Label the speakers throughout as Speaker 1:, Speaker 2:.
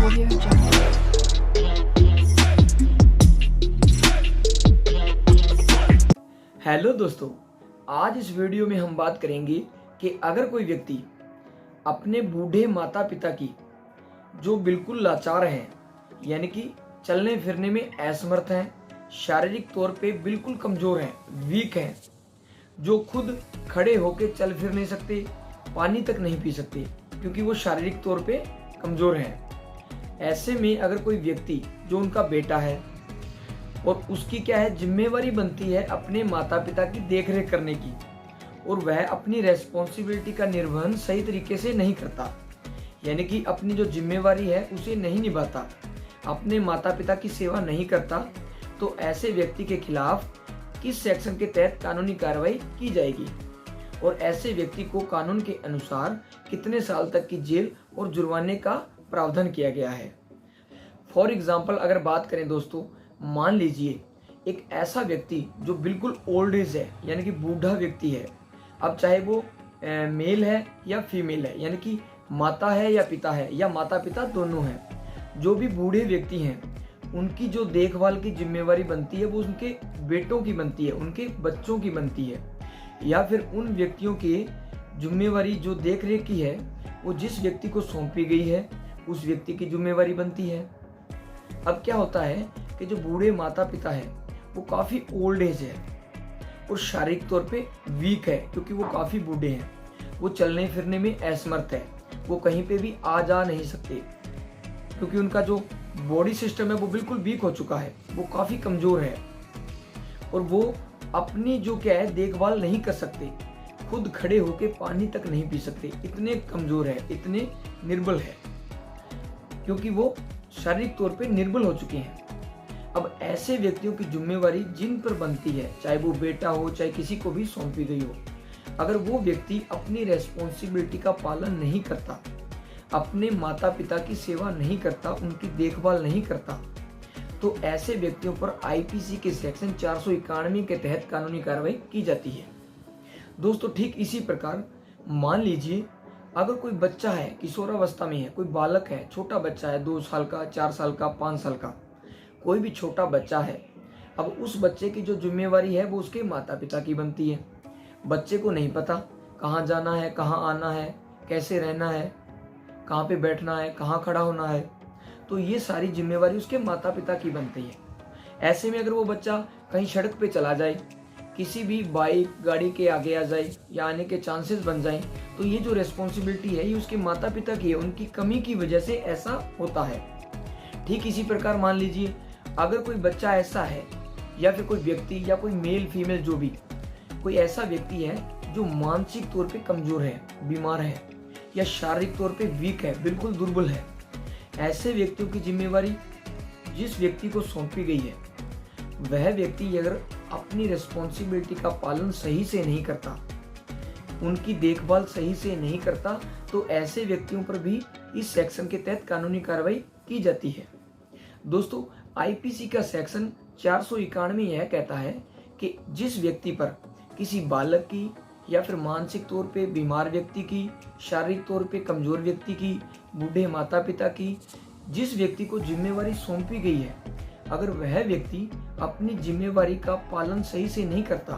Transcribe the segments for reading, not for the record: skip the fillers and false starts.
Speaker 1: Audio Jungle.
Speaker 2: Hello दोस्तों, आज इस वीडियो में हम बात करेंगे कि अगर कोई व्यक्ति अपने बूढ़े माता पिता की जो बिल्कुल लाचार हैं, यानी कि चलने फिरने में असमर्थ हैं, शारीरिक तौर पे बिल्कुल कमज़ोर हैं, वीक हैं, जो खुद खड़े होकर चल फिर नहीं सकते, पानी तक नहीं पी सकते क्योंकि वो शारीरिक तौर पे कमज़ोर हैं। ऐसे में अगर कोई व्यक्ति जो उनका बेटा है और उसकी क्या है जिम्मेवारी बनती है अपने माता पिता की देखरेख करने की, और वह अपनी रेस्पॉन्सिबिलिटी का निर्वहन सही तरीके से नहीं करता, यानी कि अपनी जो जिम्मेवारी है उसे नहीं निभाता, अपने माता पिता की सेवा नहीं करता, तो ऐसे व्यक्ति के खिलाफ किस सेक्शन के तहत कानूनी कार्रवाई की जाएगी और ऐसे व्यक्ति को कानून के अनुसार कितने साल तक की जेल और जुर्माने का प्रावधान किया गया है। फॉर एग्जाम्पल अगर बात करें दोस्तों, मान लीजिए एक ऐसा व्यक्ति जो बिल्कुल ओल्ड एज है, यानी कि बूढ़ा व्यक्ति है, अब चाहे वो मेल है या फीमेल है, यानी कि माता है या पिता है या माता पिता दोनों हैं, जो भी बूढ़े व्यक्ति हैं उनकी जो देखभाल की जिम्मेवारी बनती है वो उनके बेटों की बनती है, उनके बच्चों की बनती है, या फिर उन व्यक्तियों की जिम्मेवारी जो देख रेख की है वो जिस व्यक्ति को सौंपी गई है उस व्यक्ति की जिम्मेवारी बनती है। अब क्या होता है कि जो बूढ़े माता पिता है वो काफ़ी ओल्ड एज है और शारीरिक तौर पे वीक है क्योंकि वो काफ़ी बूढ़े हैं, वो चलने फिरने में असमर्थ है, वो कहीं पे भी आ जा नहीं सकते क्योंकि उनका जो बॉडी सिस्टम है वो बिल्कुल वीक हो चुका है, वो काफ़ी कमज़ोर है और वो अपनी जो क्या है देखभाल नहीं कर सकते, खुद खड़े होके पानी तक नहीं पी सकते, इतने कमज़ोर है, इतने निर्बल है क्योंकि वो शारीरिक तौर पे निर्बल हो चुके हैं। अब ऐसे व्यक्तियों की जिम्मेवारी जिन पर बनती है, चाहे वो बेटा हो चाहे किसी को भी सौंपी गई हो, अगर वो व्यक्ति अपनी रेस्पॉन्सिबिलिटी का पालन नहीं करता, अपने माता पिता की सेवा नहीं करता, उनकी देखभाल नहीं करता, तो ऐसे व्यक्तियों पर आईपीसी के सेक्शन 491 के तहत कानूनी कार्रवाई की जाती है। दोस्तों ठीक इसी प्रकार मान लीजिए अगर कोई बच्चा है, किशोरावस्था में है, कोई बालक है, छोटा बच्चा है, 2 साल का, 4 साल का, 5 साल का, कोई भी छोटा बच्चा है, अब उस बच्चे की जो जिम्मेवारी है वो उसके माता पिता की बनती है। बच्चे को नहीं पता कहाँ जाना है, कहाँ आना है, कैसे रहना है, कहाँ पे बैठना है, कहाँ खड़ा होना है, तो ये सारी जिम्मेवारी उसके माता पिता की बनती है। ऐसे में अगर वो बच्चा कहीं सड़क पे चला जाए, किसी भी बाइक गाड़ी के आगे आ जाए या आने के चांसेस बन जाए, तो ये जो रेस्पॉन्सिबिलिटी है ये उसके माता पिता की है, उनकी कमी की वजह से ऐसा होता है। ठीक इसी प्रकार मान लीजिए अगर कोई बच्चा ऐसा है या फिर कोई व्यक्ति या कोई मेल फीमेल जो भी कोई ऐसा व्यक्ति है जो मानसिक तौर पे कमजोर है, बीमार है या शारीरिक तौर पे वीक है, बिल्कुल दुर्बल है, ऐसे व्यक्तियों की जिम्मेवारी जिस व्यक्ति को सौंपी गई है वह व्यक्ति अगर अपनी रिस्पॉन्सिबिलिटी का पालन सही से नहीं करता, उनकी देखभाल सही से नहीं करता, तो ऐसे व्यक्तियों पर भी इस सेक्शन के तहत कानूनी कार्रवाई की जाती है। दोस्तों आईपीसी का सेक्शन 491 यह कहता है कि जिस व्यक्ति पर किसी बालक की या फिर मानसिक तौर पे बीमार व्यक्ति की, शारीरिक तौर पे कमजोर व्यक्ति की, बूढ़े माता पिता की, जिस व्यक्ति को जिम्मेवारी सौंपी गई है, अगर वह व्यक्ति अपनी जिम्मेवारी का पालन सही से नहीं करता,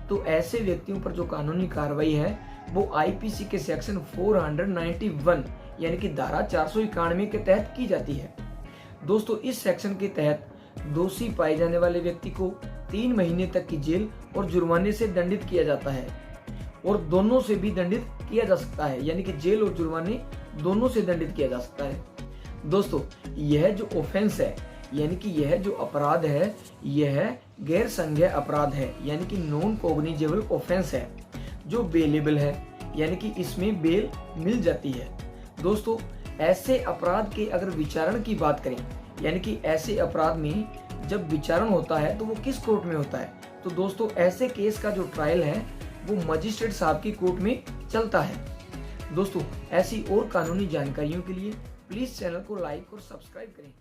Speaker 2: तो ऐसे व्यक्तियों पर जो कानूनी कार्रवाई है वो आईपीसी के सेक्शन 491 यानी कि धारा 491 के तहत की जाती है। दोस्तों इस सेक्शन के तहत दोषी पाए जाने वाले व्यक्ति को 3 महीने तक की जेल और जुर्माने से दंडित किया जाता है, और दोनों से भी दंडित किया जा सकता है, यानी कि जेल और जुर्माने दोनों से दंडित किया जा सकता है। दोस्तों यह जो ऑफेंस है, यानी कि यह जो अपराध है, यह गैर संज्ञेय अपराध है, यानी कि नॉन कॉग्निजेबल ऑफेंस है, जो बेलेबल है, यानी कि इसमें बेल मिल जाती है। दोस्तों ऐसे अपराध के अगर विचारण की बात करें, यानी कि ऐसे अपराध में जब विचारण होता है तो वो किस कोर्ट में होता है, तो दोस्तों ऐसे केस का जो ट्रायल है वो मजिस्ट्रेट साहब की कोर्ट में चलता है। दोस्तों ऐसी और कानूनी जानकारियों के लिए प्लीज चैनल को लाइक और सब्सक्राइब करें।